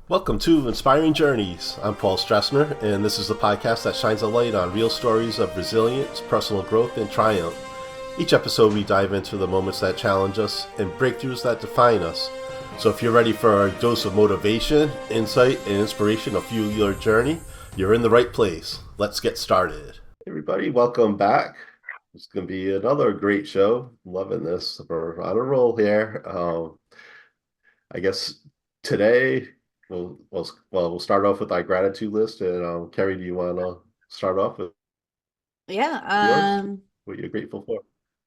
Welcome to Inspiring Journeys. I'm Paul Stressner, and this is the podcast that shines a light on real stories of resilience, personal growth, and triumph. Each episode, we dive into the moments that challenge us and breakthroughs that define us. So, if you're ready for a dose of motivation, insight, and inspiration to fuel your journey, you're in the right place. Let's get started. Hey everybody, welcome back. It's going to be another great show. Loving this. We're on a roll here. I guess today we'll start off with our gratitude list. And Kerri, do you want to start off with Yeah, yours? What you're grateful for?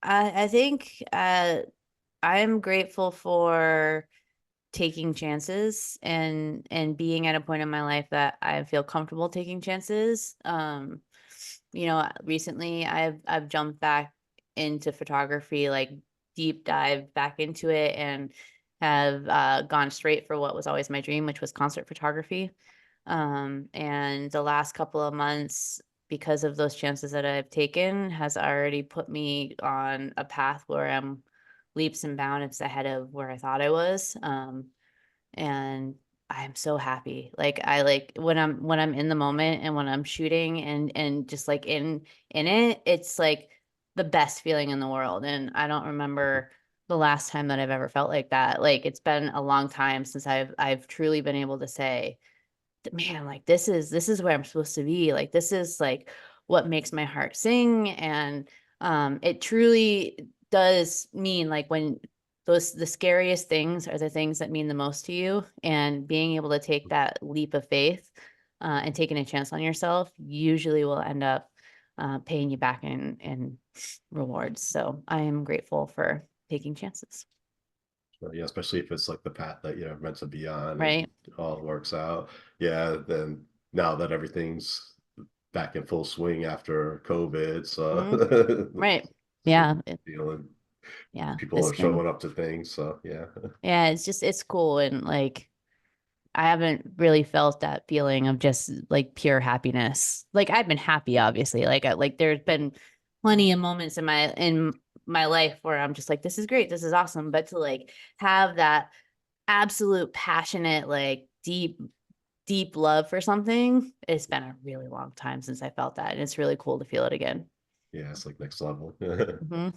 I think I'm grateful for taking chances and being at a point in my life that I feel comfortable taking chances. Recently I've jumped back into photography, like deep dive back into it, and have gone straight for what was always my dream, which was concert photography. And the last couple of months, because of those chances that I've taken, has already put me on a path where I'm leaps and bounds ahead of where I thought I was. And I'm so happy. Like I like when I'm in the moment and when I'm shooting and just like in it, it's like the best feeling in the world. And I don't remember the last time that I've ever felt like that. Like it's been a long time since I've truly been able to say, man, like this is where I'm supposed to be. Like this is like what makes my heart sing. And it truly does mean, like, when the scariest things are the things that mean the most to you, and being able to take that leap of faith and taking a chance on yourself usually will end up paying you back in rewards. So I am grateful for taking chances. Yeah, especially if it's like the path that you're meant to be on and Right. it all works out. Yeah, then now that everything's back in full swing after COVID, so Mhm. Right. Yeah. feeling Yeah, people it's are been, showing up to things. So yeah. yeah, it's cool. And like I haven't really felt that feeling of just like pure happiness. Like I've been happy, obviously. Like there's been plenty of moments in my life where I'm just like, this is great, this is awesome. But to like have that absolute passionate, like deep love for something, it's been a really long time since I felt that. And it's really cool to feel it again. Yeah, it's like next level. Hmm.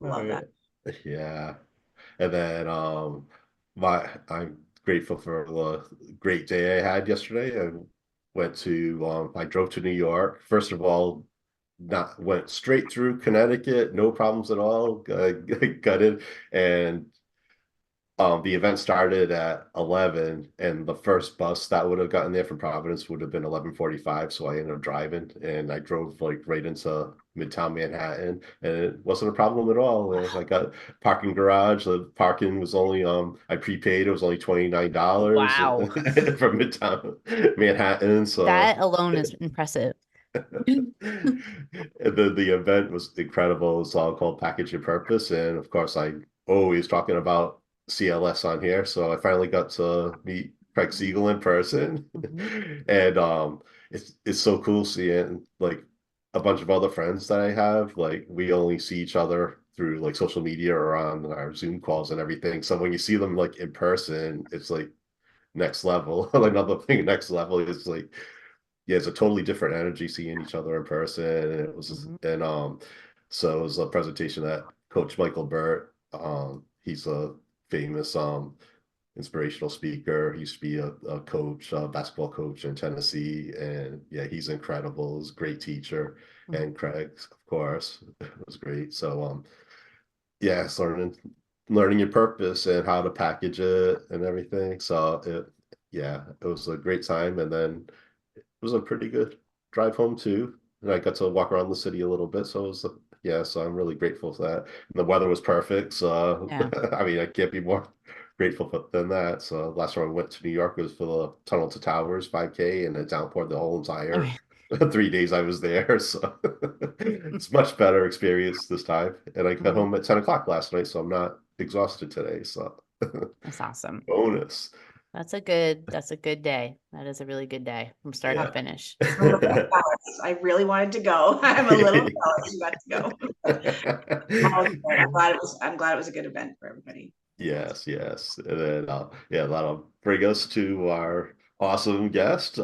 All Love that. right. Yeah. And then I'm grateful for the great day I had yesterday. I drove to New York. First of all, not went straight through Connecticut, no problems at all. Got in, and the event started at 11, and the first bus that would have gotten there from Providence would have been 11:45. So I ended up driving, and I drove like right into Midtown Manhattan, and it wasn't a problem at all. I got parking garage. The parking was only I prepaid. It was only $29 Wow. from Midtown Manhattan. So That alone is impressive. the event was incredible. It's all called Package Your Purpose, and of course, I always talking about CLS on here. So I finally got to meet Craig Siegel in person, Mhm. and it's so cool seeing like a bunch of other friends that I have. Like we only see each other through like social media or on our Zoom calls and everything. So when you see them like in person, it's like next level. Another thing, next level is like yeah, it's a totally different energy seeing each other in person. And it was Mhm. and so it was a presentation that Coach Michael Burt, he's a famous inspirational speaker. He used to be a coach, a basketball coach in Tennessee, and yeah, he's incredible. He's a great teacher. Mhm. And Craig, of course, was great. So yeah, it's learning your purpose and how to package it and everything. So yeah, it was a great time. And then it was a pretty good drive home too. And I got to walk around the city a little bit. So it was, yeah, so I'm really grateful for that. And the weather was perfect. So, Yeah. I mean, I can't be more grateful than that. So last time I went to New York was for the Tunnel to Towers 5K, and it downpoured the whole All entire right. 3 days I was there. So it's much better experience this time. And I got Mhm. home at 10 o'clock last night, so I'm not exhausted today. So That's awesome. bonus. That's a good day. That is a really good day from start to Oh, Yeah. finish. I'm a little jealous. I really wanted to go. I'm a little jealous you got to go. That was good. I'm glad it was a good event for everybody. Yes, yes. And then yeah, that'll bring us to our awesome guest,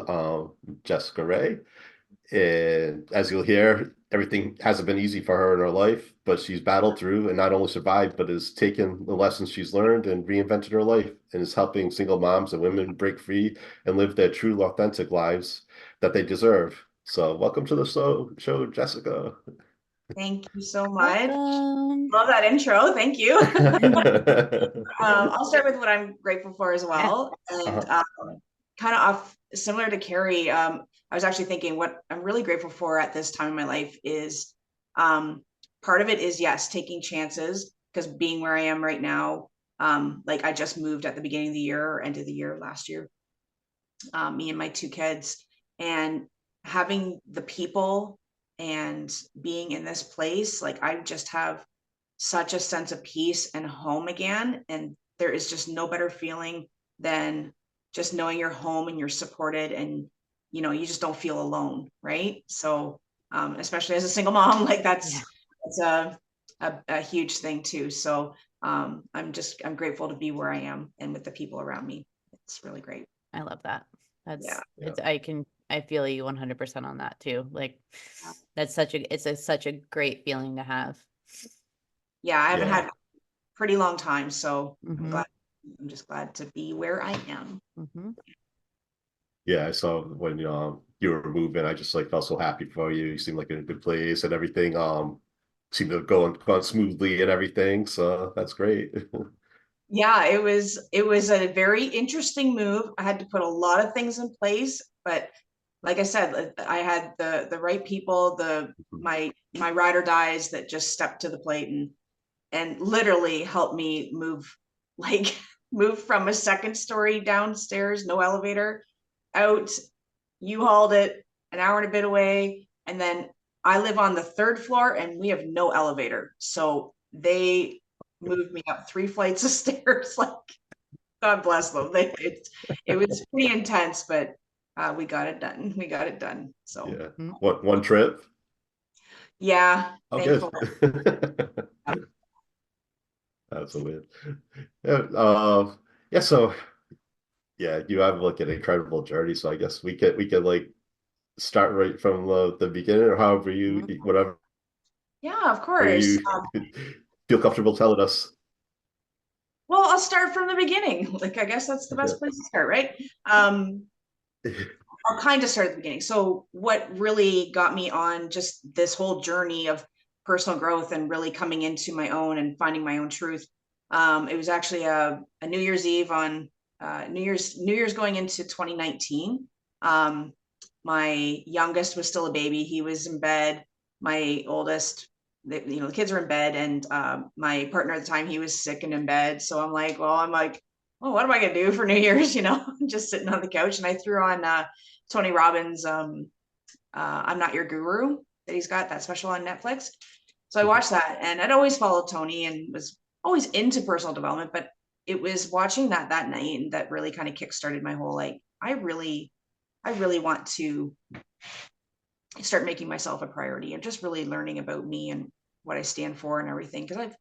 Jessica Rae. And as you'll hear, everything hasn't been easy for her in her life, but she's battled through and not only survived, but has taken the lessons she's learned and reinvented her life and is helping single moms and women break free and live their true, authentic lives that they deserve. So, welcome to the show, Jessica. Thank you so much. Welcome. Love that intro. Thank you. I'll start with what I'm grateful for as Yeah. well. And Uh-huh. kind of off similar to Kerri, I was actually thinking what I'm really grateful for at this time in my life is part of it is, yes, taking chances, because being where I am right now, like I just moved at the beginning of the year or end of the year last year, me and my two kids, and having the people and being in this place, like I just have such a sense of peace and home again. And there is just no better feeling than just knowing you're home and you're supported, and you just don't feel alone, right? So especially as a single mom, like Yeah, that's a huge thing too. So I'm grateful to be where I am and with the people around me. It's really great. I love that. Yeah. Yeah. I feel you 100% on that too. Like Yeah. that's such a great feeling to have. Yeah, I haven't Yeah. had pretty long time, so Mm-hmm. I'm just glad to be where I am. Mm-hmm. Yeah, I saw when you were moving, I just like felt so happy for you. You seemed like in a good place and everything seemed to go on smoothly and everything. So that's great. Yeah, it was a very interesting move. I had to put a lot of things in place, but like I said, I had the right people, my ride or dies that just stepped to the plate and literally helped me move, like move from a second story downstairs, no elevator, out. You hauled it an hour and a bit away, and then I live on the third floor and we have no elevator. So they moved me up 3 flights of stairs. Like, God bless them. It was pretty intense, but we got it done. We got it done. So Yeah. Mm-hmm. What one trip? yeah, Oh, good. thankfully. That's a win. Yeah. Yeah. So yeah, you have like an incredible journey. So I guess we could like start right from the beginning or however you Mm-hmm. whatever Yeah, of course. you feel comfortable telling us. Well, I'll start from the beginning. Like, I guess that's the best place to start, right? I'll kind of start at the beginning. So, what really got me on just this whole journey of personal growth and really coming into my own and finding my own truth? It was actually a New Year's Eve on New Year's going into 2019. Um, my youngest was still a baby; he was in bed. My oldest, the kids were in bed, and my partner at the time, he was sick and in bed. So I'm like, well, what am I gonna do for New Year's? Just sitting on the couch, and I threw on Tony Robbins' I'm Not Your Guru that he's got that special on Netflix. So I watched that, and I'd always followed Tony and was always into personal development, but it was watching that night and that really kind of kickstarted my whole, like, I really want to start making myself a priority and just really learning about me and what I stand for and everything. Because I've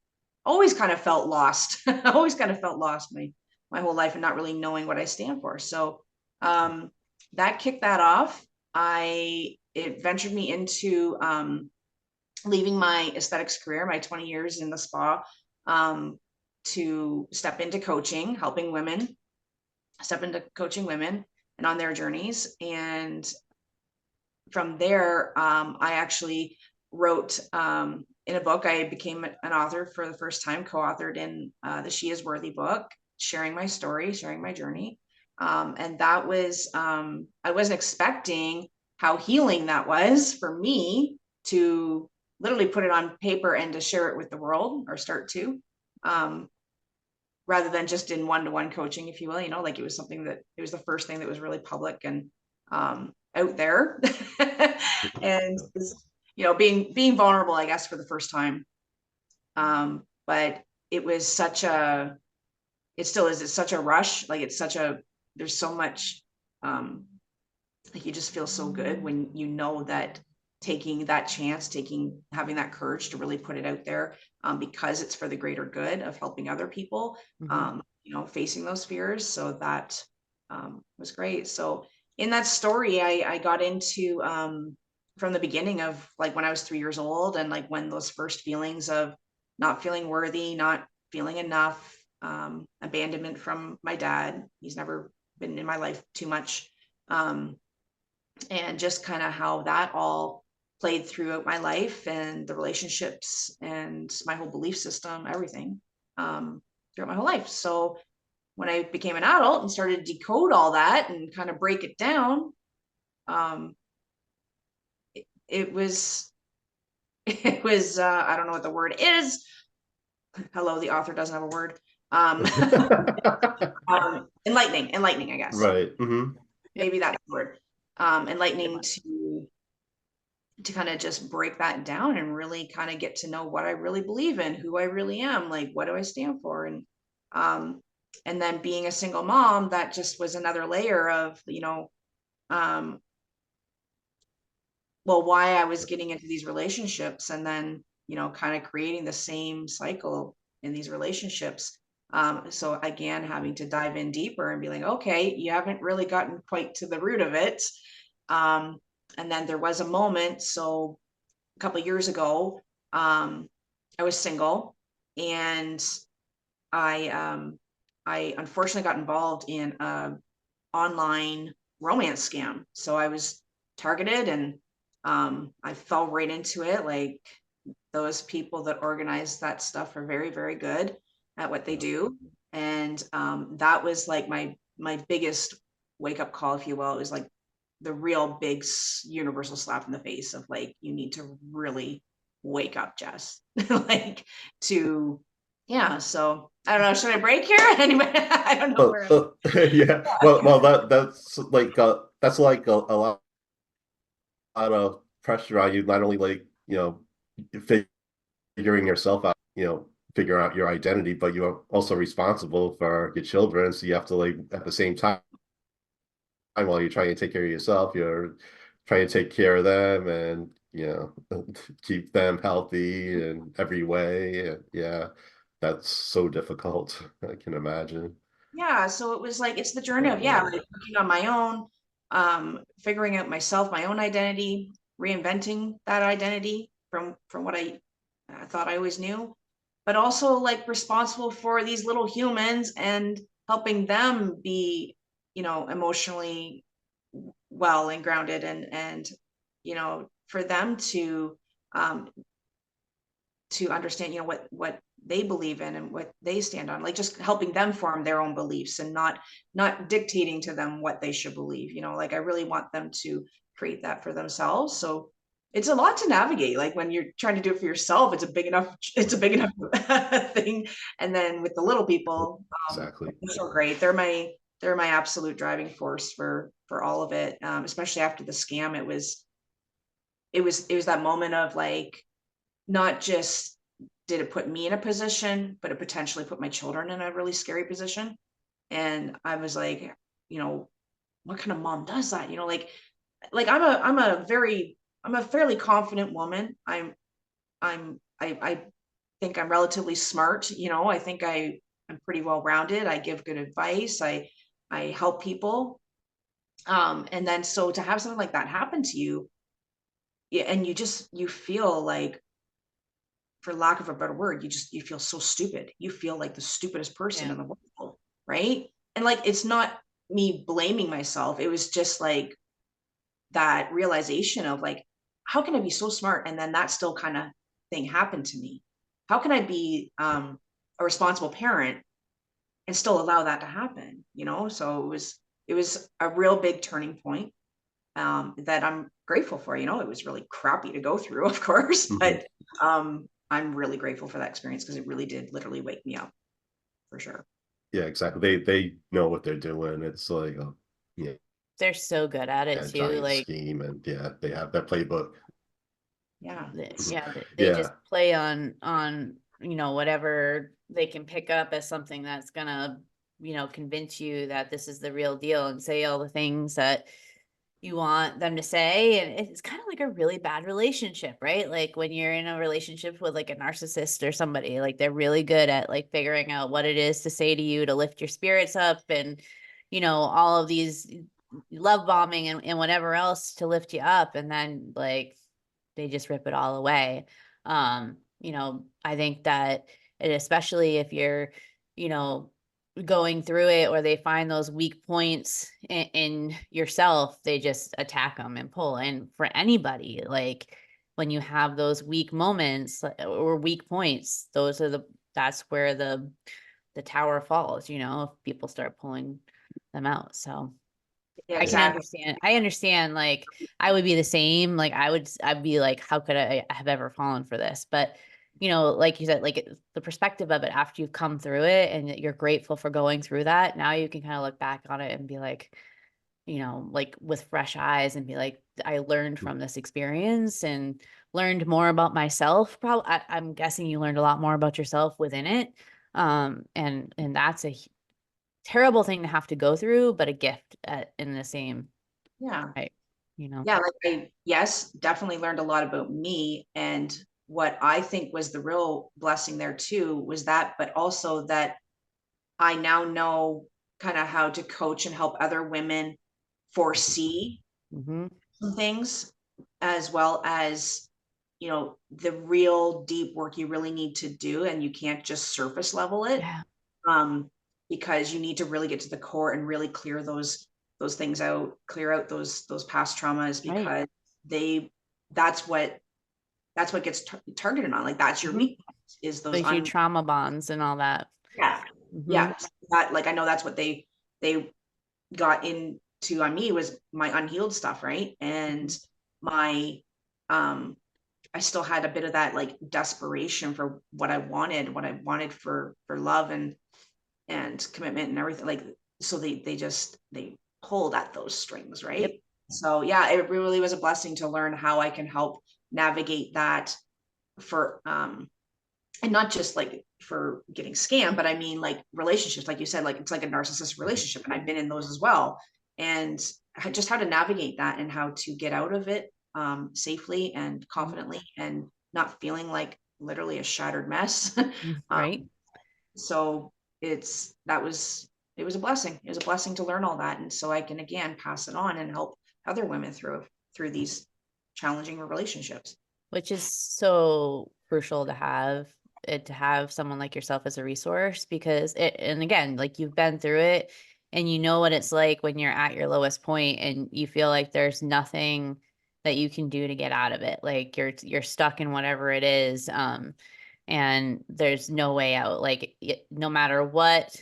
always kind of felt lost. I always kind of felt lost my whole life and not really knowing what I stand for. So that kicked that off. It ventured me into leaving my aesthetics career, my 20 years in the spa, to step into coaching, helping women, step into coaching women and on their journeys. And from there, I actually wrote in a book. I became an author for the first time, co-authored in the She Is Worthy book, sharing my story, sharing my journey. And that was, I wasn't expecting how healing that was for me to literally put it on paper and to share it with the world, or start to, rather than just in one-to-one coaching, if you will, like it was the first thing that was really public and out there. And being vulnerable, I guess, for the first time. But it was it still is, it's such a rush. Like there's so much, like you just feel so good when you know that taking that chance, having that courage to really put it out there, because it's for the greater good of helping other people, facing those fears. So that was great. So in that story, I got into from the beginning of like when I was 3 years old, and like when those first feelings of not feeling worthy, not feeling enough, abandonment from my dad. He's never been in my life too much. And just kind of how that all played throughout my life and the relationships and my whole belief system, everything, throughout my whole life. So when I became an adult and started to decode all that and kind of break it down, it was I don't know what the word is. Hello, the author doesn't have a word. Enlightening, I guess. Right. Maybe that's the word. Enlightening to kind of just break that down and really kind of get to know what I really believe in, who I really am, like what do I stand for, and then being a single mom, that just was another layer of well, why I was getting into these relationships, and then kind of creating the same cycle in these relationships. So again, having to dive in deeper and be like, okay, you haven't really gotten quite to the root of it. And then there was a moment, so a couple of years ago, I was single, and I unfortunately got involved in a online romance scam. So I was targeted, and I fell right into it. Like, those people that organize that stuff are very, very good at what they do. And that was like my biggest wake up call, if you will. It was like the real big universal slap in the face of like, you need to really wake up, Jess. Like, to yeah. So I don't know, should I break here? Anyway, I don't know where Yeah. Well, that's like a lot of pressure on you, not only like, figuring yourself out, figuring out your identity, but you're also responsible for your children. So you have to, like, at the same time, while you're trying to take care of yourself, you're trying to take care of them and, keep them healthy in every way. And yeah, that's so difficult. I can imagine. Yeah, so it was like, it's the journey of, like working on my own, figuring out myself, my own identity, reinventing that identity from what I thought I always knew, but also like responsible for these little humans and helping them be, emotionally well and grounded, and for them um to understand, what they believe in and what they stand on, like just helping them form their own beliefs and not dictating to them what they should believe, like I really want them to create that for themselves. So it's a lot to navigate. Like when you're trying to do it for yourself, it's a big enough thing. And then with the little people, Exactly. they're so great. They're my absolute driving force for all of it. Especially after the scam, it was that moment of like, not just did it put me in a position, but it potentially put my children in a really scary position. And I was like, what kind of mom does that? Like I'm a fairly confident woman. I think I'm relatively smart. I think I'm pretty well rounded. I give good advice. I help people. And then so to have something like that happen to you, yeah, and you feel like, for lack of a better word, you feel so stupid. You feel like the stupidest person in the world, right? And like, it's not me blaming myself. It was just like that realization of like, how can I be so smart and then that still kind of thing happened to me? How can I be a responsible parent and still allow that to happen? So it was a real big turning point, that I'm grateful for. It was really crappy to go through, of course, but I'm really grateful for that experience because it really did literally wake me up, for sure. Yeah, exactly. They know what they're doing. It's like, yeah, They're so good at it too. giant Like, scheme, and yeah, they have that playbook. Yeah. yeah, they just Yeah, play on whatever they can pick up as something that's gonna convince you that this is the real deal, and say all the things that you want them to say. And it's kind of like a really bad relationship, right? Like when you're in a relationship with like a narcissist or somebody, like they're really good at like figuring out what it is to say to you to lift your spirits up, and all of these love bombing and whatever else to lift you up, and then like they just rip it all away. I think that, and especially if you're you know going through it, or they find those weak points in yourself, they just attack them and pull. And for anybody, like when you have those weak moments or weak points, that's where the tower falls, if people start pulling them out. So Yeah, I can Yeah. exactly. understand. I understand. Like I would be the same. Like I'd be like, how could I have ever fallen for this? But like you said, like the perspective of it after you've come through it and you're grateful for going through that. Now you can kind of look back on it and be like, like with fresh eyes and be like, I learned from this experience and learned more about myself. Probably, I'm guessing you learned a lot more about yourself within it. And that's a terrible thing to have to go through, but a gift in the same Yeah. right, Yeah, like yes, definitely learned a lot about me. And what I think was the real blessing there too was that, but also that I now know kind of how to coach and help other women foresee Mm-hmm. some things, as well as, the real deep work you really need to do. And you can't just surface level it. Yeah. um, because you need to really get to the core and really clear those things out, clear out those past traumas, Right. because they that's what gets targeted on. Like that's your Mm-hmm. weakness, is those Those huge trauma bonds and all that. yeah, Mm-hmm. yeah, that, like, I know that's what they got into on me, was my unhealed stuff, right? And my I still had a bit of that like desperation for what I wanted for love and commitment and everything, like, so they pulled at those strings, Yep. right? So yeah, it really was a blessing to learn how I can help navigate that for and not just like for getting scammed, but I mean like relationships, like you said, like it's like a narcissistic relationship, and I've been in those as well. And just how to navigate that and how to get out of it safely and confidently, and not feeling like literally a shattered mess. Right. So it's that was it was a blessing. It was a blessing to learn all that, and so I can again pass it on and help other women through these challenging relationships. Which is so crucial to have someone like yourself as a resource, because and again, like you've been through it and you know what it's like when you're at your lowest point and you feel like there's nothing that you can do to get out of it. Like you're stuck in whatever it is. And there's no way out. Like no matter what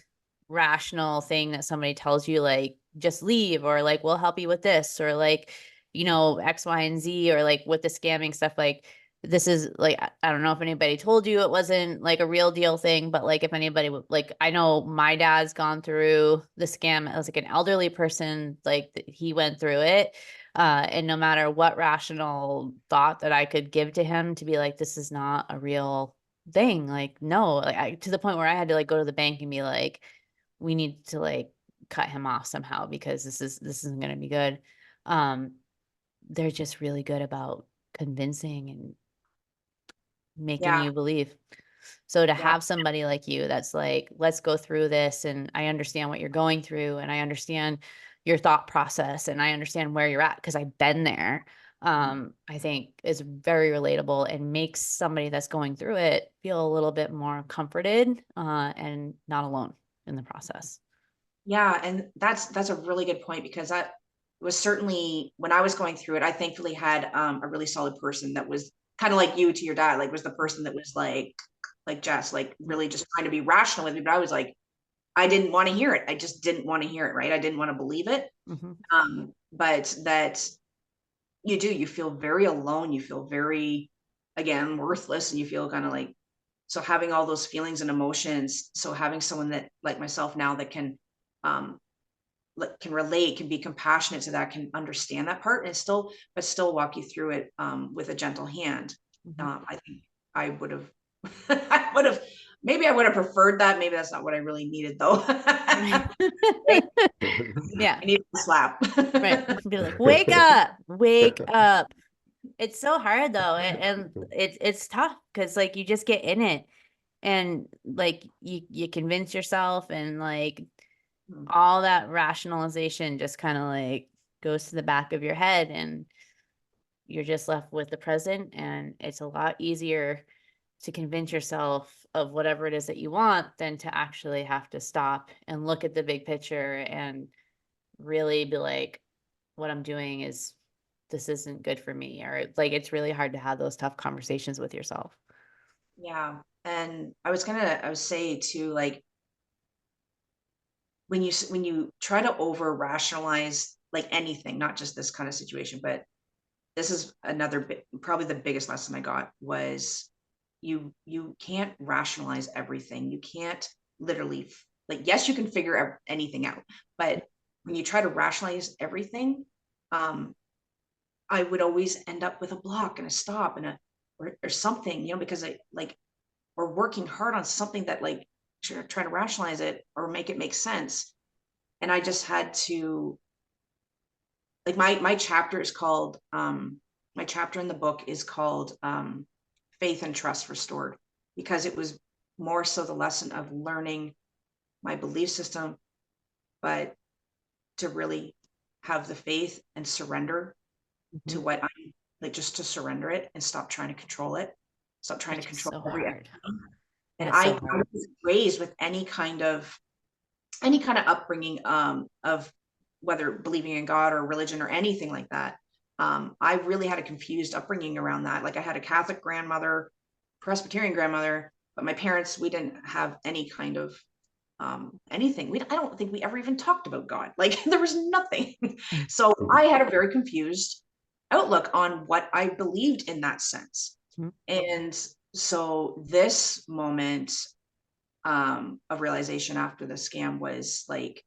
rational thing that somebody tells you, like just leave, or like we'll help you with this, or like X, Y, and Z, or like with the scamming stuff, like this is like I don't know if anybody told you it wasn't like a real deal thing, but like if anybody would, like I know my dad's gone through the scam as like an elderly person, like he went through it. And no matter what rational thought that I could give to him to be like, this is not a real thing. Like, no, like to the point where I had to like go to the bank and be like, we need to like cut him off somehow because this isn't going to be good. Um, they're just really good about convincing and making Yeah, you believe. So to yeah, have somebody like you that's like, let's go through this, and I understand what you're going through, and I understand your thought process, and I understand where you're at because I've been there. I think is very relatable and makes somebody that's going through it feel a little bit more comforted and not alone in the process. yeah. And that's a really good point, because that was certainly when I was going through it. I thankfully had a really solid person that was kind of like you to your dad, like was the person that was like Jess, like really just trying to be rational with me. But I was like, I didn't want to hear it. I just didn't want to hear it, right? I didn't want to believe it. Mm-hmm. But that you feel very alone. You feel very, again, worthless, and you feel kind of like, so having all those feelings and emotions. So having someone that like myself now that um, can relate, can be compassionate to that, can understand that part, and still walk you through it with a gentle hand. Mm-hmm. I think I would have, I would have maybe I would have preferred that. Maybe that's not what I really needed though. Right. I Yeah. needed a slap. Right. Be like, wake up, wake up. It's so hard though. And it's tough because like you just get in it and like you convince yourself and like all that rationalization just kind of like goes to the back of your head and you're just left with the present. And it's a lot easier to convince yourself of whatever it is that you want than to actually have to stop and look at the big picture and really be like, what I'm doing is this isn't good for me, or like it's really hard to have those tough conversations with yourself. Yeah. And I was say too, like when you try to over rationalize like anything, not just this kind of situation, but this is another bit, probably the biggest lesson I got was you can't rationalize everything. You can't literally like, yes, you can figure anything out, but when you try to rationalize everything, I would always end up with a block and a stop and or something, because I like we're working hard on something that like try to rationalize it or make it make sense. And I just had to like my chapter is called my chapter in the book is called Faith and Trust Restored, because it was more so the lesson of learning my belief system, but to really have the faith and surrender to what I'm like, just to surrender it and stop trying to control it, stop trying to Which is control so every hard. and That's so I hard. was raised with any kind of upbringing of whether believing in God or religion or anything like that. I really had a confused upbringing around that. Like I had a Catholic grandmother, Presbyterian grandmother, but my parents, we didn't have any kind of anything. I don't think we ever even talked about God. Like there was nothing. So I had a very confused outlook on what I believed in that sense. Mhm. And so this moment of realization after the scam was like,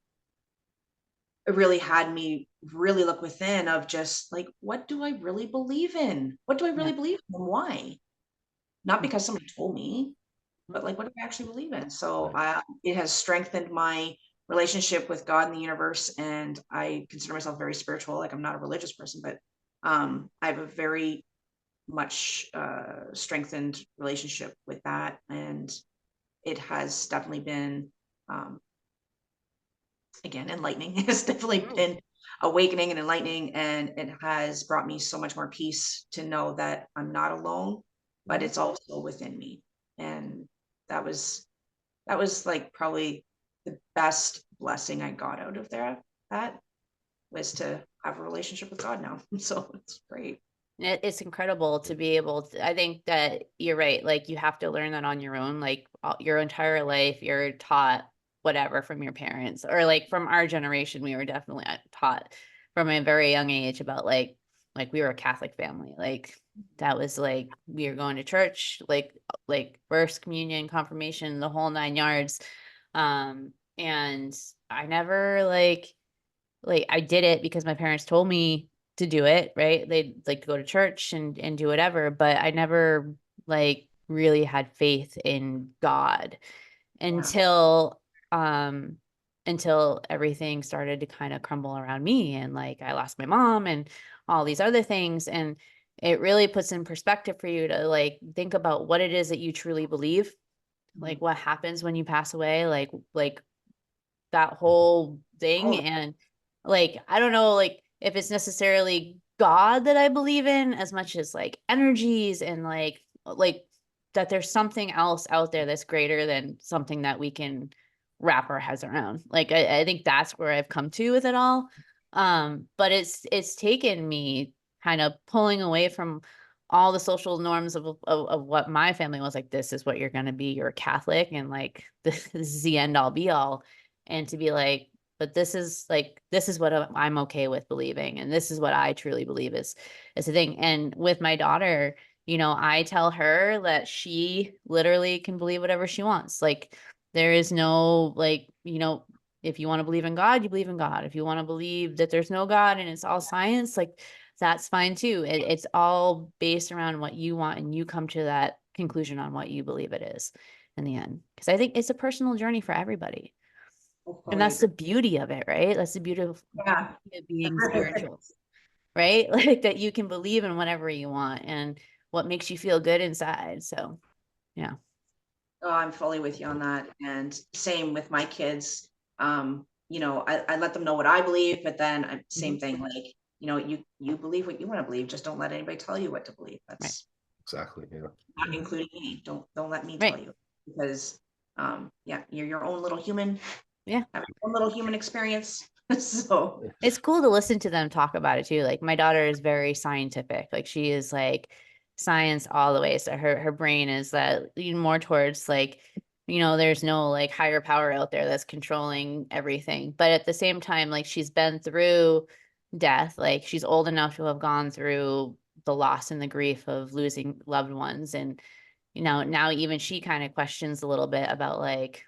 it really had me really look within of just like, what do I really believe in? What do I Yeah. really believe in and why? Not Mhm. because somebody told me, but like, what do I actually believe in? So it has strengthened my relationship with God and the universe. And I consider myself very spiritual. Like I'm not a religious person, but I have a very much strengthened relationship with that. And it has definitely been, um, again, enlightening. It's definitely been awakening and enlightening. And it has brought me so much more peace to know that I'm not alone, but it's also within me. And that was like probably the best blessing I got out of that was to have a relationship with God now. So it's great. It's incredible to be able to, I think that you're right. Like you have to learn that on your own, like your entire life, you're taught whatever from your parents or like from our generation, we were definitely taught from a very young age about like we were a Catholic family. Like that was like, we were going to church, like first communion, confirmation, the whole 9 yards. And I never like I did it because my parents told me to do it, right? They'd like to go to church and do whatever, but I never like really had faith in God Yeah. until um until everything started to kind of crumble around me and like I lost my mom and all these other things and it really puts in perspective for you to like think about what it is that you truly believe, like what happens when you pass away, like that whole thing. Oh, And like, I don't know, like if it's necessarily God that I believe in as much as like energies and like that there's something else out there that's greater than something that we can wrap our heads around. Like, I think that's where I've come to with it all. But it's taken me kind of pulling away from all the social norms of what my family was like. This is what you're going to be. You're a Catholic and like this is the end all be all, and to be like, but this is what I'm okay with believing, and this is what I truly believe is the thing. And with my daughter, I tell her that she literally can believe whatever she wants. Like there is no like, if you want to believe in God, you believe in God. If you want to believe that there's no God and it's all science, like that's fine too. It's all based around what you want, and you come to that conclusion on what you believe it is. in the end. Because I think it's a personal journey for everybody. I And totally that's the agree. beauty of it, right? That's the beauty of Yeah. being spiritual, right? Like that you can believe in whatever you want and what makes you feel good inside. So, yeah. Oh, I'm fully with you on that. And same with my kids. You know, I let them know what I believe, but then same thing, like, you know, you believe what you want to believe. Just don't let anybody tell you what to believe. Right. That's Exactly. Yeah. not including me. Don't let me tell Right. you, because yeah, you're your own little human, Yeah. have your own little human experience. So It's cool to listen to them talk about it too. Like my daughter is very scientific. Like she is like science all the way. So her brain is that lean more towards like, there's no like higher power out there that's controlling everything. But at the same time, like she's been through death. Like she's old enough to have gone through the loss and the grief of losing loved ones. And, now even she kind of questions a little bit about like,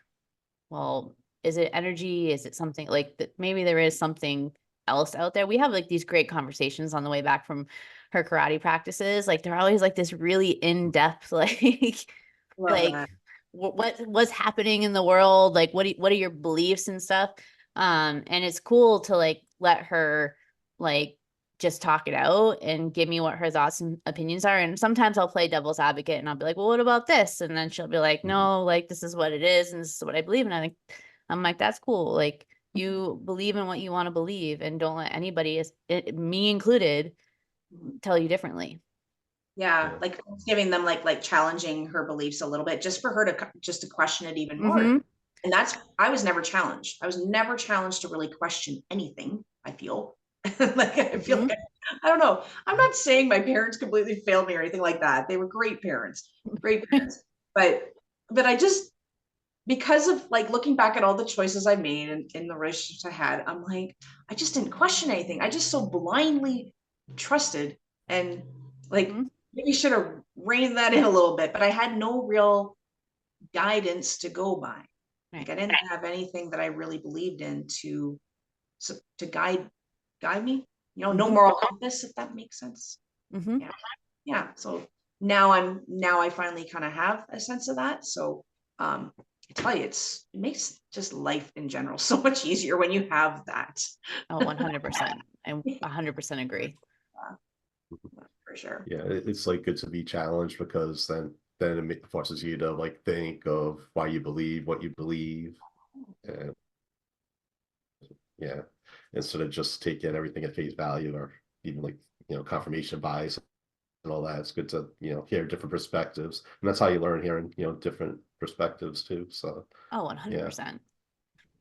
well, is it energy? Is it something like that? Maybe there is something else out there. We have like these great conversations on the way back from her karate practices. Like they're always like this really in-depth, love like that. what's happening in the world? Like what are your beliefs and stuff? And it's cool to like let her like just talk it out and give me what her thoughts and opinions are. And sometimes I'll play devil's advocate and I'll be like, well, what about this? And then she'll be like, Mhm. no, like this is what it is and this is what I believe. And I'm like, that's cool. Like you believe in what you want to believe and don't let anybody, me included, tell you differently. Yeah, Yeah. like giving them like challenging her beliefs a little bit, just for her to just to question it even more. Mm-hmm. And that's, I was never challenged. I was never challenged to really question anything, I feel. Like I feel Mm-hmm. like I don't know. I'm not saying my parents completely failed me or anything like that. They were great parents, great parents. But I just, because of like looking back at all the choices I made and in the relationships I had, I'm like, I just didn't question anything. I just so blindly trusted, and like Mm-hmm. maybe should have reined that in a little bit, but I had no real guidance to go by. Like Right. I didn't have anything that I really believed in to guide me. You know, no Mm-hmm. moral compass, if that makes sense. Mm-hmm. Yeah. Yeah. So now I finally kind of have a sense of that. So I tell you, it makes just life in general so much easier when you have that. Oh, 100%. I 100% agree. For sure. Yeah, it's like good to be challenged because then forces you to like think of why you believe what you believe, and yeah, instead of just taking everything at face value or even like confirmation bias and all that. It's good to hear different perspectives, and that's how you learn hearing different perspectives too. So Oh, yeah, 100%.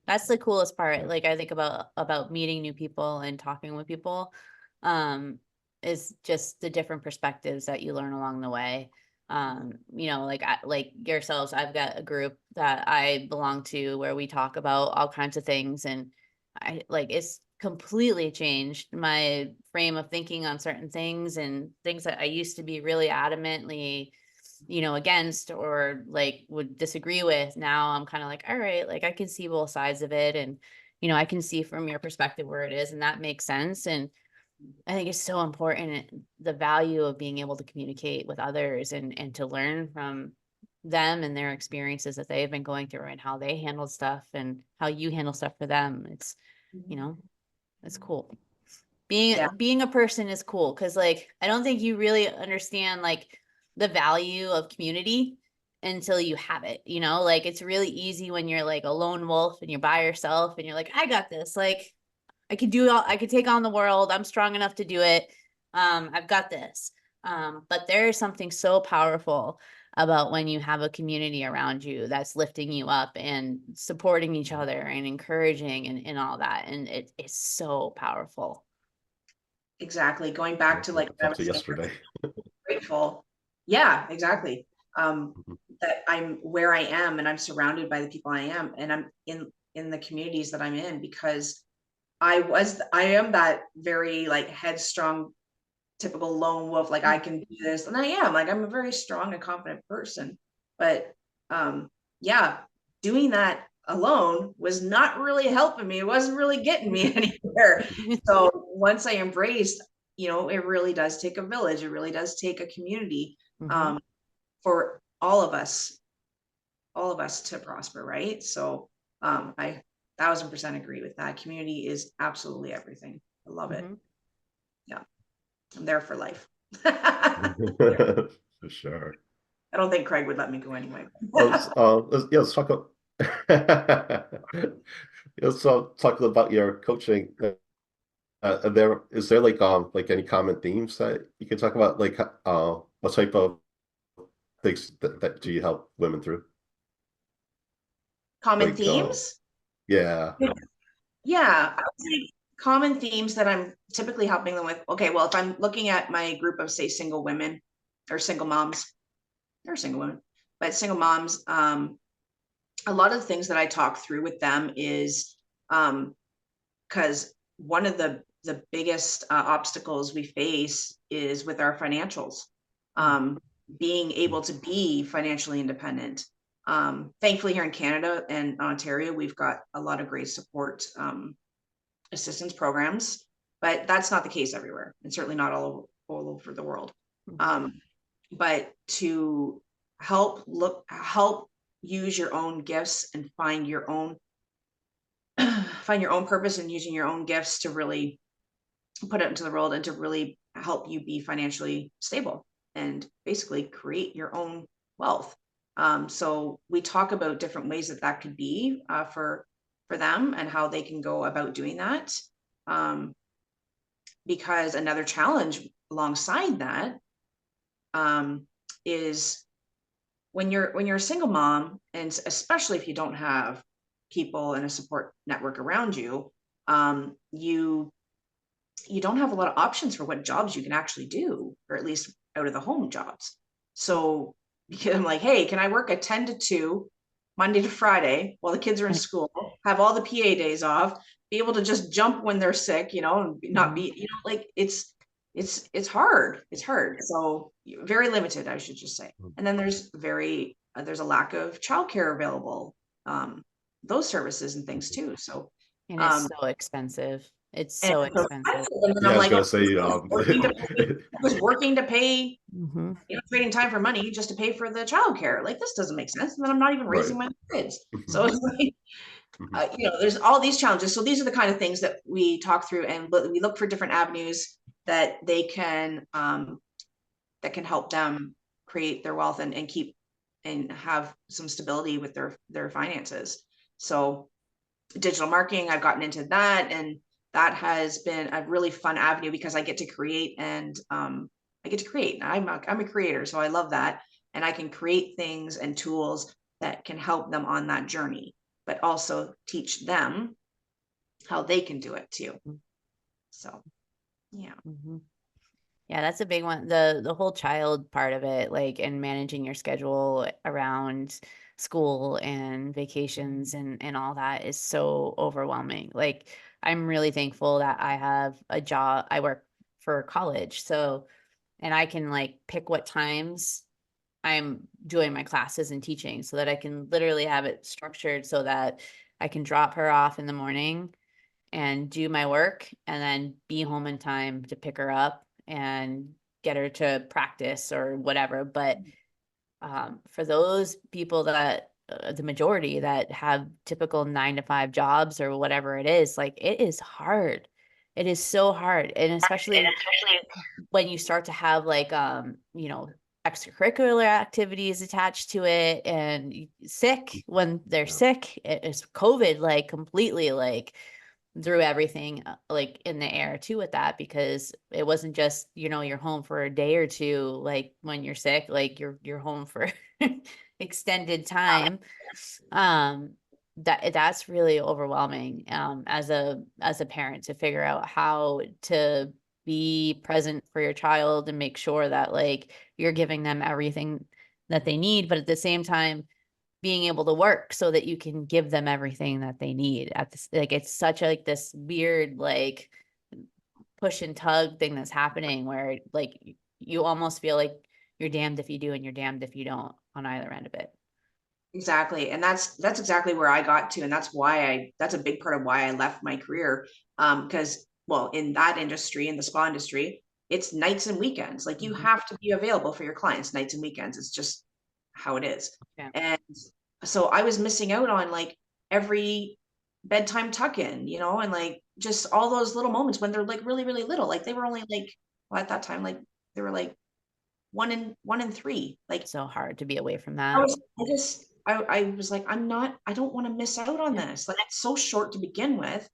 That's the coolest part. yeah, Like I think about meeting new people and talking with people, um, is just the different perspectives that you learn along the way. Like yourselves, I've got a group that I belong to where we talk about all kinds of things, and I like it's completely changed my frame of thinking on certain things and things that I used to be really adamantly against or like would disagree with. Now I'm kind of like, all right, like I can see both sides of it. And, I can see from your perspective where it is, and that makes sense. And I think it's so important the value of being able to communicate with others and to learn from them and their experiences that they've been going through and how they handled stuff and how you handle stuff for them. You know, it's cool. Yeah. Being a person is cool because like I don't think you really understand like the value of community until you have it, like it's really easy when you're like a lone wolf and you're by yourself and you're like, I got this, like I could take on the world, I'm strong enough to do it, I've got this. But there is something so powerful about when you have a community around you that's lifting you up and supporting each other and encouraging and all that, and it's so powerful. Exactly. Going yeah. back to like Up what I to was saying, yesterday. grateful. Yeah, exactly. Mhm. That I'm where I am and I'm surrounded by the people I am, and I'm in the communities that I'm in, because I am that very like headstrong, typical lone wolf, like I can do this, and I am, like I'm a very strong and confident person. But yeah, doing that alone was not really helping me. It wasn't really getting me anywhere. So once I embraced, it really does take a village. It really does take a community, Mhm. um, for all of us all of us to prosper, right? So I 1000% agree with that. Community is absolutely everything. I love it. Yeah, I'm there for life. I For sure. don't think Craig would let me go anyway. Let's talk let's talk about your coaching. Is there like any common themes that you can talk about? Like what type of things that do you help women through? Common Like themes? yeah. Yeah, I would say common themes that I'm typically helping them with. Okay, well, if I'm looking at my group of, say, single women or single moms, or single women, but single moms, a lot of the things that I talk through with them is because one of the biggest obstacles we face is with our financials, being able to be financially independent. Thankfully, here in Canada and Ontario, we've got a lot of great support assistance programs, but that's not the case everywhere, and certainly not all over the world. But to help use your own gifts and find your own purpose, and using your own gifts to really put it into the world and to really help you be financially stable and basically create your own wealth. So we talk about different ways that could be for them and how they can go about doing that. Because another challenge alongside that is when you're a single mom, and especially if you don't have people and a support network around you, you don't have a lot of options for what jobs you can actually do, or at least out of the home jobs. So because I'm like, hey, can I work a 10 to 2 Monday to Friday while the kids are in school, have all the PA days off, be able to just jump when they're sick, and not be, like it's hard. It's hard. So very limited, I should just say. And then there's a lack of childcare available, those services and things too. So And it's so expensive. It's and so it's so expensive. and then Yeah, I'm I was like, gonna say I was working to pay, Mm-hmm. trading time for money just to pay for the childcare. Like, this doesn't make sense. And then I'm not even right. raising my kids. So it's like, there's all these challenges. So these are the kind of things that we talk through, and we look for different avenues that they can that can help them create their wealth and keep and have some stability with their finances. So digital marketing, I've gotten into that, and that has been a really fun avenue because I get to create, and I'm a creator, so I love that, and I can create things and tools that can help them on that journey, but also teach them how they can do it too. So yeah. Yeah, that's a big one. The whole child part of it, like, and managing your schedule around school and vacations and all that is so overwhelming. Like, I'm really thankful that I have a job. I work for college, so, and I can like pick what times I'm doing my classes and teaching so that I can literally have it structured so that I can drop her off in the morning and do my work and then be home in time to pick her up and get her to practice or whatever. But for those people that the majority that have typical 9 to 5 jobs or whatever it is, like, it is hard. It is so hard. And especially when you start to have like, extracurricular activities attached to it, and sick when they're sick. It's COVID, like, completely like threw everything like in the air too with that, because it wasn't just, you're home for a day or two, like when you're sick, like you're home for extended time. That's really overwhelming as a parent, to figure out how to be present for your child and make sure that like you're giving them everything that they need, but at the same time being able to work so that you can give them everything that they need at this. Like, it's such like this weird like push and tug thing that's happening where like you almost feel like you're damned if you do and you're damned if you don't on either end of it. Exactly. And that's exactly where I got to. And that's a big part of why I left my career. Because, well, in that industry, in the spa industry, it's nights and weekends. Like, you have to be available for your clients nights and weekends. It's just how it is. Yeah. And so I was missing out on like every bedtime tuck in, you know, and like just all those little moments when they're like really, really little. Like they were only like, well, at that time, like they were like 1 and 3. Like So hard to be away from I that. was, I was like, I don't want to miss out on Yeah. this. Like it's so short to begin with.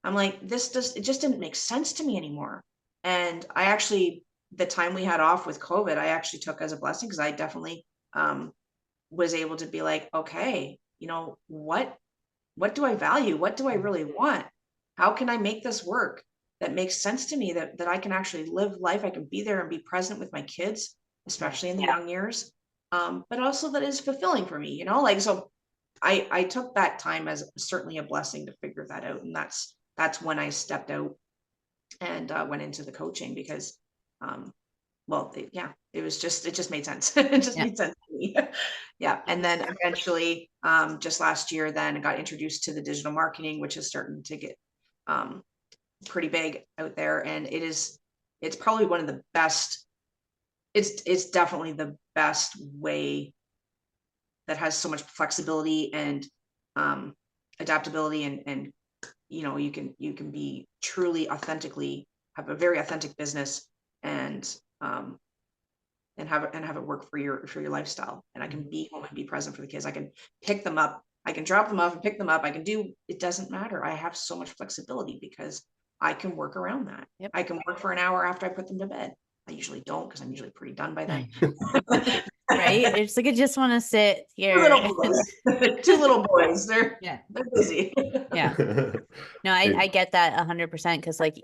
I'm like, it just didn't make sense to me anymore. And I actually, the time we had off with COVID, I actually took as a blessing because I definitely um, was able to be like, okay, you know, what do I value? What do I really want? How can I make this work that makes sense to me that I can actually live life? I can be there and be present with my kids, especially in the young years. But also that is fulfilling for me, you know, like, so I took that time as certainly a blessing to figure that out. And that's when I stepped out and went into the coaching because, well, yeah, it just made sense. It just Yeah. made sense to me. Yeah. And then eventually, just last year, then I got introduced to the digital marketing, which is starting to get um, pretty big out there. And it's probably one of the best, it's definitely the best way that has so much flexibility and um, adaptability and you know, you can be truly authentically have a very authentic business and um, and have it work for your lifestyle. And I can be home and be present for the kids. I can pick them up. I can drop them off and pick them up. I can do, it doesn't matter. I have so much flexibility because I can work around that. Yep. I can work for an hour after I put them to bed. I usually don't because I'm usually pretty done by then. Right? It's like I just want to sit Two here. little boys. Two little boys. They're busy. Yeah. No, I get that 100% because like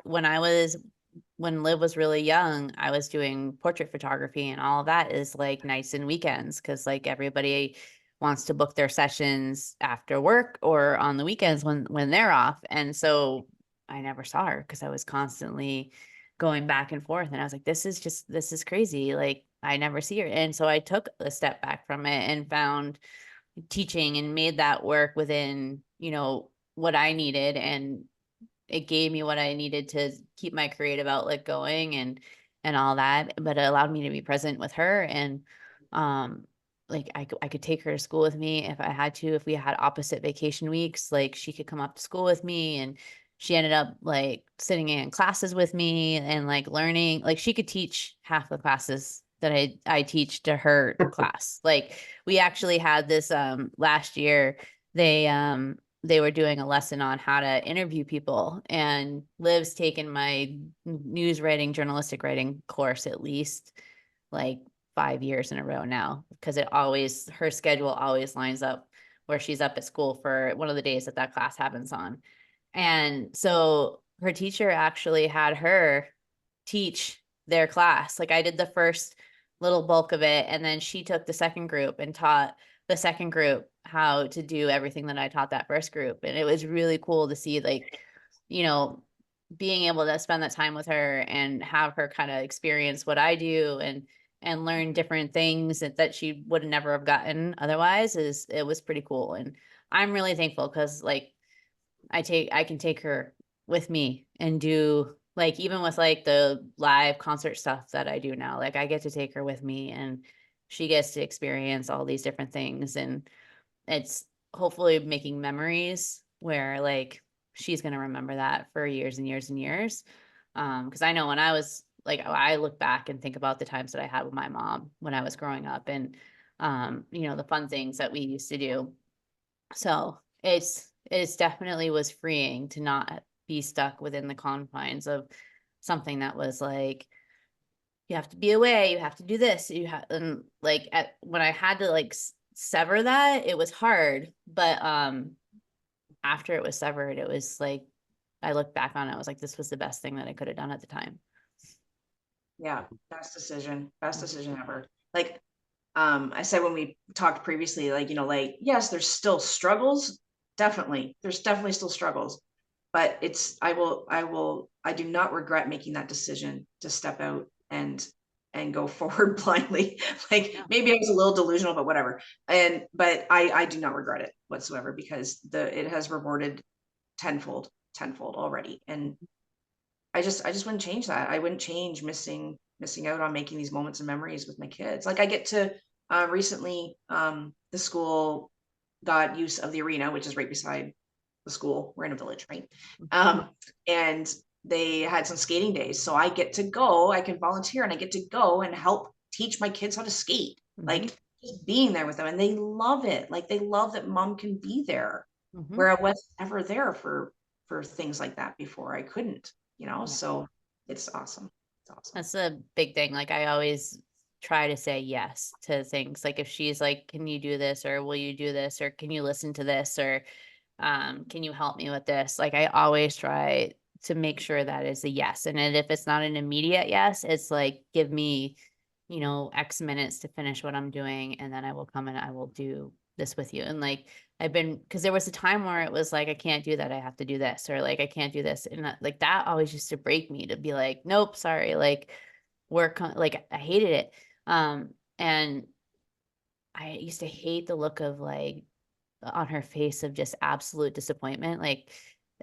when Liv was really young, I was doing portrait photography and all of that is like nights and weekends because like everybody wants to book their sessions after work or on the weekends when they're off. And so I never saw her because I was constantly going back and forth. And I was like, this is crazy. Like I never see her. And so I took a step back from it and found teaching and made that work within, you know, what I needed. And it gave me what I needed to keep my creative outlet going and all that, but it allowed me to be present with her and like I could take her to school with me if I had to, if we had opposite vacation weeks, like she could come up to school with me and she ended up like sitting in classes with me and like learning, like she could teach half the classes that I teach to her class. Like we actually had this last year they were doing a lesson on how to interview people and Liv's taken my news writing, journalistic writing course at least like 5 years in a row now because her schedule always lines up where she's up at school for one of the days that class happens on. And so her teacher actually had her teach their class. Like I did the first little bulk of it and then she took the second group and taught the second group how to do everything that I taught that first group. And it was really cool to see like, you know, being able to spend that time with her and have her kind of experience what I do and learn different things that she would never have gotten otherwise it was pretty cool. And I'm really thankful because like I can take her with me and do like even with like the live concert stuff that I do now, like I get to take her with me and she gets to experience all these different things and it's hopefully making memories where like she's going to remember that for years and years and years. Because I know when I was like I look back and think about the times that I had with my mom when I was growing up and you know the fun things that we used to do. So it's definitely was freeing to not be stuck within the confines of something that was like you have to be away, you have to do this, you have and like when I had to like sever that, it was hard, but after it was severed, it was like I look back on it, I was like this was the best thing that I could have done at the time. Yeah, best decision ever. Like I said when we talked previously, like, you know, like, yes, there's still struggles. Definitely. There's definitely still struggles. But I do not regret making that decision to step out and go forward blindly. Like maybe I was a little delusional, but whatever. But I do not regret it whatsoever because it has rewarded tenfold already. And I just wouldn't change that. I wouldn't change missing out on making these moments and memories with my kids. Like I get to recently the school got use of the arena, which is right beside the school. We're in a village, right? And they had some skating days. So I get to go, I can volunteer and I get to go and help teach my kids how to skate. Like just being there with them, and they love it. Like they love that mom can be there where I wasn't ever there for things like that before. I couldn't, so it's awesome. It's awesome. That's a big thing. Like I always try to say yes to things. Like if she's like, can you do this, or will you do this, or can you listen to this, or can you help me with this? Like I always try to make sure that is a yes. And then if it's not an immediate yes, it's like, give me, X minutes to finish what I'm doing. And then I will come and I will do this with you. And like, because there was a time where it was like, I can't do that. I have to do this, or like, I can't do this. And like, that always used to break me, to be like, nope, sorry. Like like I hated it. And I used to hate the look of like, on her face of just absolute disappointment. Like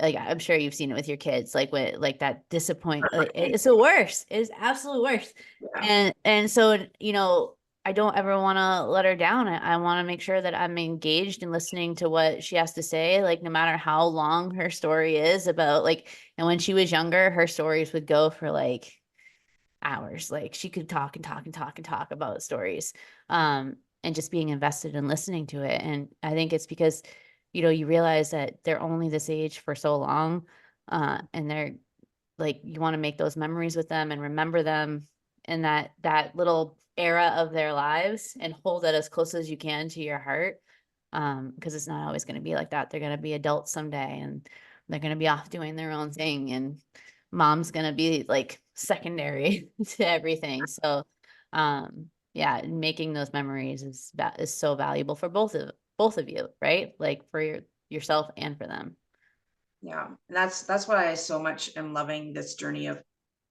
I'm sure you've seen it with your kids, like when like that disappointment, like, it's the worst. It's absolute worst. Yeah. And so, I don't ever want to let her down. I want to make sure that I'm engaged and listening to what she has to say, like no matter how long her story is about, like, and when she was younger, her stories would go for like hours. Like she could talk and talk and talk and talk about stories. And just being invested in listening to it. And I think it's because, you realize that they're only this age for so long. And they're like, you want to make those memories with them and remember them in that little era of their lives, and hold that as close as you can to your heart. Because it's not always going to be like that. They're going to be adults someday, and they're going to be off doing their own thing, and mom's going to be like secondary to everything. So, yeah, making those memories is so valuable for both of you, right? Like for yourself and for them. Yeah. And that's why I so much am loving this journey of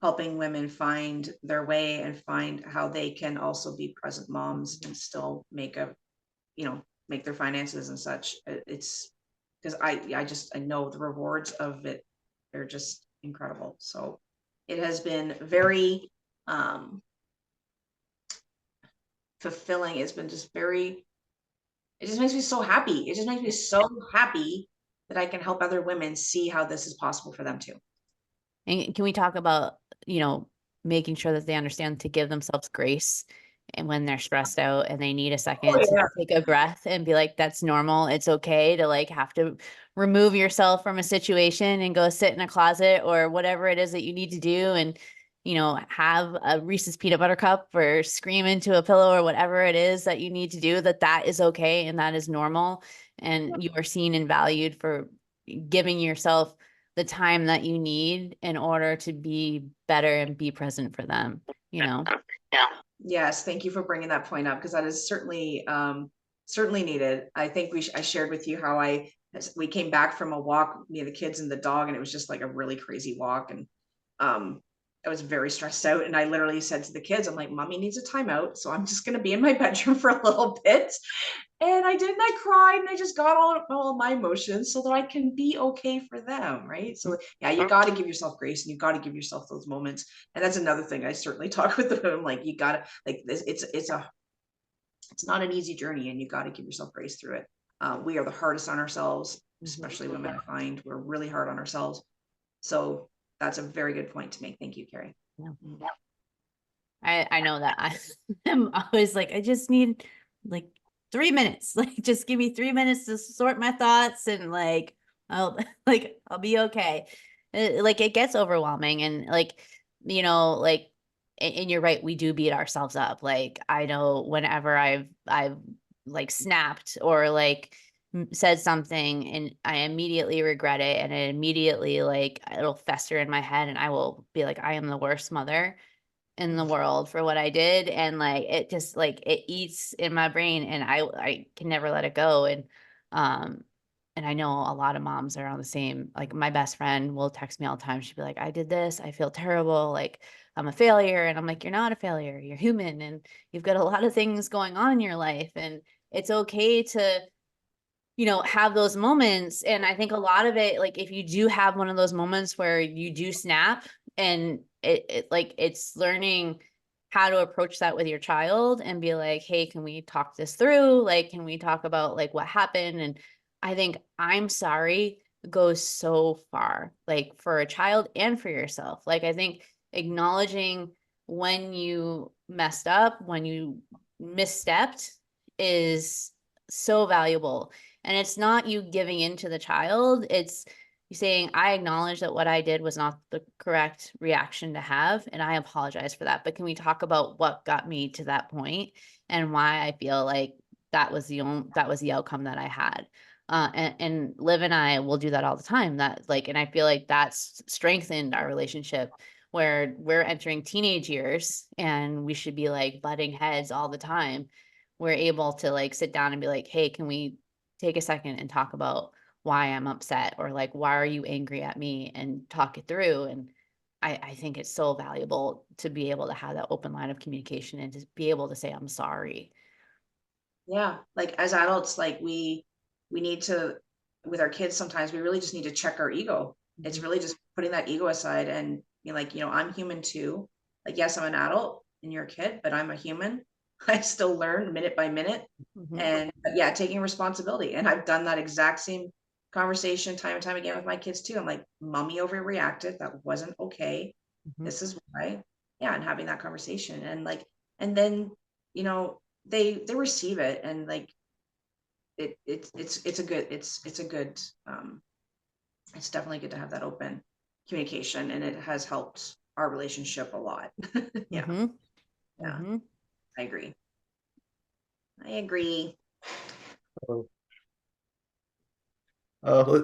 helping women find their way and find how they can also be present moms and still make make their finances and such. It's because I know the rewards of it. They're just incredible. So it has been very fulfilling. It's been just it just makes me so happy. It just makes me so happy that I can help other women see how this is possible for them too. And can we talk about, making sure that they understand to give themselves grace, and when they're stressed out and they need a second to take a breath and be like, that's normal. It's okay to like have to remove yourself from a situation and go sit in a closet or whatever it is that you need to do. And, have a Reese's peanut butter cup or scream into a pillow or whatever it is that you need to do, that is okay. And that is normal. And you are seen and valued for giving yourself the time that you need in order to be better and be present for them, Yeah. Yes, thank you for bringing that point up, because that is certainly certainly needed. I think I shared with you how we came back from a walk, me and the kids and the dog, and it was just like a really crazy walk, and I was very stressed out, and I literally said to the kids, I'm like, mommy needs a timeout, so I'm just going to be in my bedroom for a little bit. And I cried, and I just got all my emotions so that I can be okay for them. Right. So yeah, you got to give yourself grace, and you got to give yourself those moments. And that's another thing I certainly talk with them. Like you got to, like this, it's not an easy journey, and you got to give yourself grace through it. We are the hardest on ourselves, especially women. I find we're really hard on ourselves. So that's a very good point to make. Thank you, Kerri. Yeah. I know that I'm always like, I just need like 3 minutes. Like, just give me 3 minutes to sort my thoughts, and like, I'll be okay. Like it gets overwhelming, and like, like, and you're right, we do beat ourselves up. Like I know whenever I've like snapped or like said something, and I immediately regret it, and it immediately like it'll fester in my head, and I will be like, I am the worst mother in the world for what I did. And like it just like it eats in my brain, and I can never let it go. And I know a lot of moms are on the same, like my best friend will text me all the time. She'd be like, I did this, I feel terrible, like I'm a failure. And I'm like, you're not a failure, you're human, and you've got a lot of things going on in your life, and it's okay to have those moments. And I think a lot of it, like if you do have one of those moments where you do snap, and it like it's learning how to approach that with your child and be like, hey, can we talk this through? Like, can we talk about like what happened? And I think I'm sorry goes so far, like for a child and for yourself. Like, I think acknowledging when you messed up, when you misstepped is so valuable. And it's not you giving in to the child, it's you saying, I acknowledge that what I did was not the correct reaction to have, and I apologize for that. But can we talk about what got me to that point and why I feel like that was the outcome that I had? And Liv and I will do that all the time. That like, and I feel like that's strengthened our relationship where we're entering teenage years and we should be like butting heads all the time. We're able to like sit down and be like, hey, can we take a second and talk about why I'm upset, or like, why are you angry at me, and talk it through. And I think it's so valuable to be able to have that open line of communication and to be able to say, I'm sorry. Yeah. Like as adults, like we need to, with our kids, sometimes we really just need to check our ego. It's really just putting that ego aside and be like, I'm human too. Like, yes, I'm an adult and you're a kid, but I'm a human. I still learn minute by minute. Mhm. And yeah, taking responsibility. And I've done that exact same conversation time and time again with my kids too. I'm like, mommy overreacted. That wasn't okay. Mhm. This is why. Yeah. And having that conversation and like, and then, they receive it, and like it's a good it's definitely good to have that open communication, and it has helped our relationship a lot. Yeah. Mhm. Yeah. Mhm. I agree. I agree. Uh,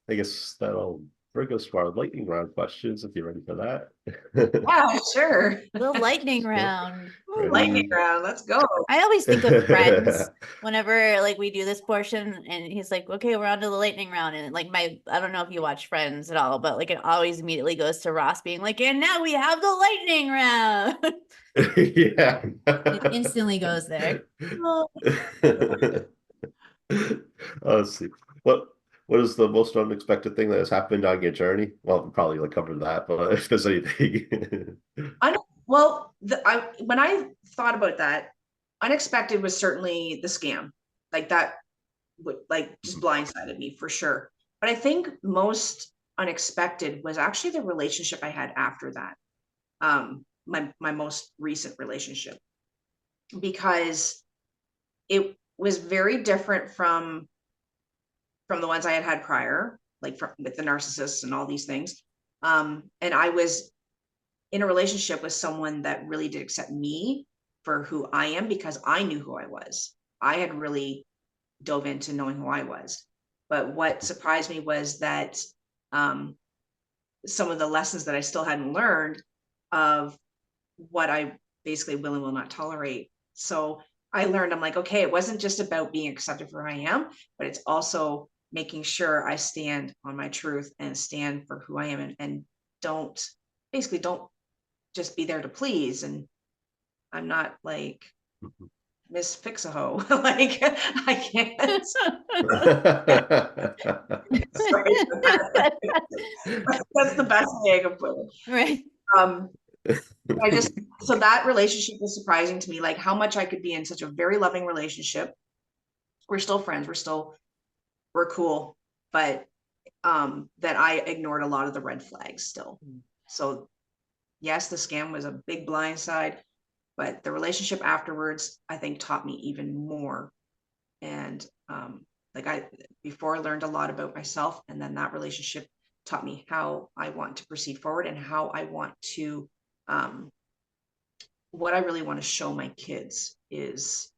I guess that'll bring us to our lightning round questions if you're ready for that. Yeah, sure. The lightning round. Ooh, lightning Ready? round, let's go. I always think of Friends whenever like we do this portion, and he's like, okay, we're on to the lightning round. And like I don't know if you watch Friends at all, but like it always immediately goes to Ross being like, and now we have the lightning round. Yeah. It instantly goes there. Let's see. What what is the most unexpected thing that has happened on your journey? Well, we probably like covered that, but if there's anything. I don't, well, when I thought about that, unexpected was certainly the scam. Like that would like just blindsided me for sure. But I think most unexpected was actually the relationship I had after that. My most recent relationship, because it was very different from the ones I had prior, like with the narcissists and all these things. And I was in a relationship with someone that really did accept me for who I am, because I knew who I was. I had really dove into knowing who I was. But what surprised me was that some of the lessons that I still hadn't learned of what I basically will and will not tolerate. So I learned, I'm like, okay, it wasn't just about being accepted for who I am, but it's also making sure I stand on my truth and stand for who I am, and don't just be there to please. And I'm not like Miss Fix-a-Ho. Like I can't. Sorry. That's the best way I can put it. Right. I just, so that relationship was surprising to me, like how much I could be in such a very loving relationship. We're still friends. We're cool, but that I ignored a lot of the red flags still. So yes, the scam was a big blind side, but the relationship afterwards, I think, taught me even more. And like I before learned a lot about myself, and then that relationship taught me how I want to proceed forward, and how I want to what I really want to show my kids is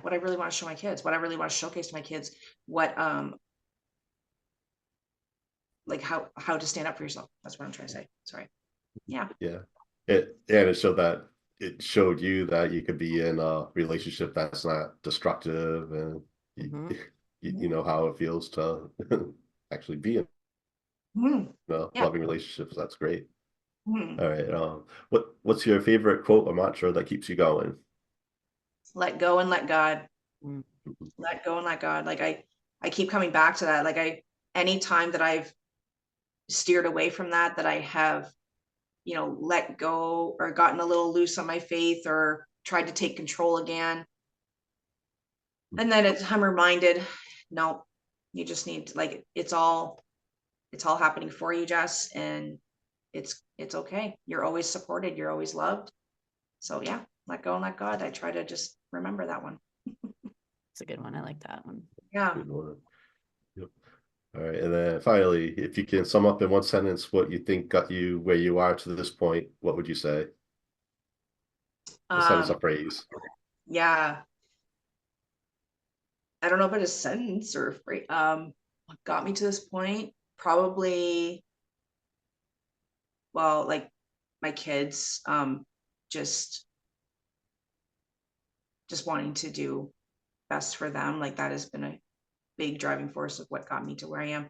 what I really want to show my kids, what I really want to showcase to my kids, what like how to stand up for yourself. That's what I'm trying to say. Sorry. Yeah. Yeah. It showed you that you could be in a relationship that's not destructive, and you, Mhm. you know how it feels to actually be in Mhm. a Yeah. loving relationship. So that's great. Mhm. All right. What's your favorite quote or mantra that keeps you going? Let go and let God. Mm. Let go and let God. Like I keep coming back to that. Like any time that I've steered away from that I have, let go or gotten a little loose on my faith or tried to take control again. And then I'm reminded, no, you just need to, it's all happening for you, Jess, and it's okay. You're always supported. You're always loved. So yeah, let go and let God. I try to just remember that one. It's a good one. I like that one. Yeah. Good one. Yep. All right. And then finally, if you can sum up in one sentence what you think got you where you are to this point, what would you say? A sentence, a phrase. Yeah. I don't know about a sentence or a phrase. What got me to this point? Probably, well, like my kids, just wanting to do best for them. Like that has been a big driving force of what got me to where I am.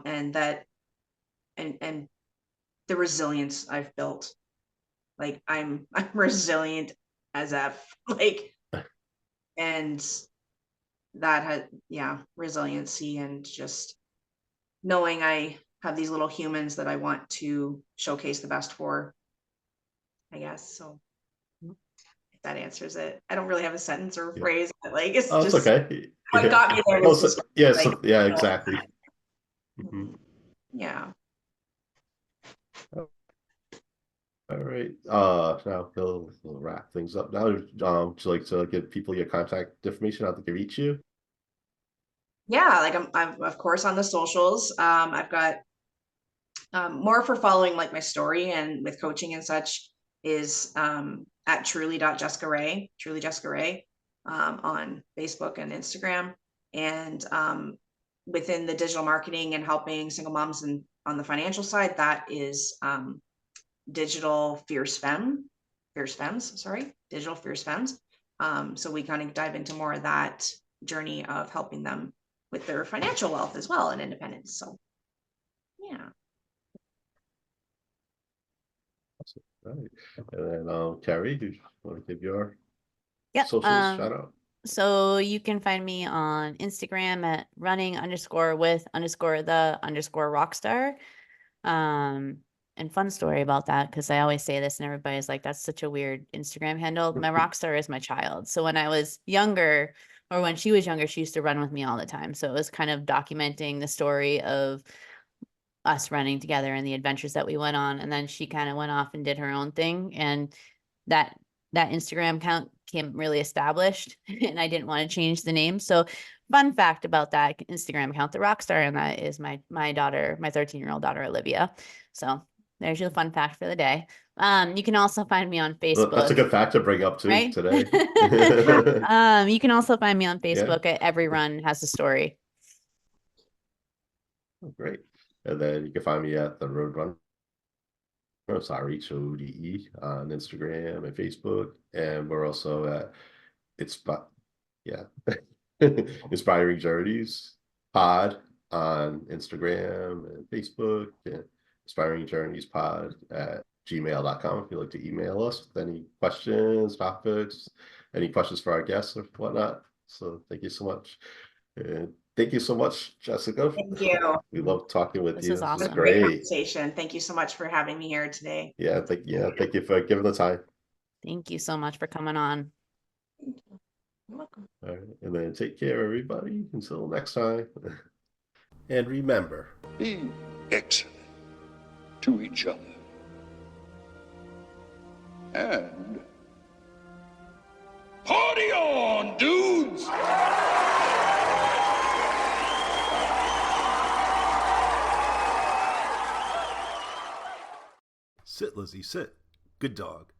And that, and the resilience I've built. Like I'm resilient as F, like, and that had, yeah, resiliency and just knowing I have these little humans that I want to showcase the best for, I guess. So if that answers it. I don't really have a sentence or a phrase, but like it's it's just okay. what got me there was just yeah, exactly. Yeah. All right. Now we'll wrap things up now. Would you like to give people your contact information, how they can reach you? Yeah, like I'm of course on the socials. I've got more for following like my story and with coaching and such is at truly.Jessica Rae, truly Jessica Rae, on Facebook and Instagram. And within the digital marketing and helping single moms and on the financial side, that is digital fierce femmes, sorry, digital fierce femmes. So we kind of dive into more of that journey of helping them with their financial wealth as well and independence. So yeah. All right. And then Kerri, do you want to give your Yep. socials shout out? So you can find me on Instagram at running_with_the_rockstar. And fun story about that, because I always say this and everybody's like, that's such a weird Instagram handle. My rockstar is my child. So when I was younger, or when she was younger, she used to run with me all the time. So it was kind of documenting the story of us running together and the adventures that we went on. And then she kind of went off and did her own thing. And that Instagram account became really established and I didn't want to change the name. So fun fact about that Instagram account, the Rockstar, and that is my daughter, my 13-year-old daughter, Olivia. So there's your fun fact for the day. You can also find me on Facebook. That's a good fact to bring up too, right? Today. You can also find me on Facebook at Every Run Has a Story. Oh, great. And then you can find me at the Rhode Runner. Sorry, HODE on Instagram and Facebook. And we're also at Inspiring Journeys Pod on Instagram and Facebook, and Inspiring Journeys Pod at gmail.com if you'd like to email us with any questions, topics, any questions for our guests or whatnot. So thank you so much. And thank you so much, Jessica. Thank you. We love talking with This you. is awesome. This is Great great. conversation. Thank you so much for having me here today. Yeah, thank you for giving the time. Thank you so much for coming on. You're welcome. All right, and then take care, everybody. Until next time. And remember, be excellent to each other. And party on, dudes! sit, Lizzie, sit. Good dog.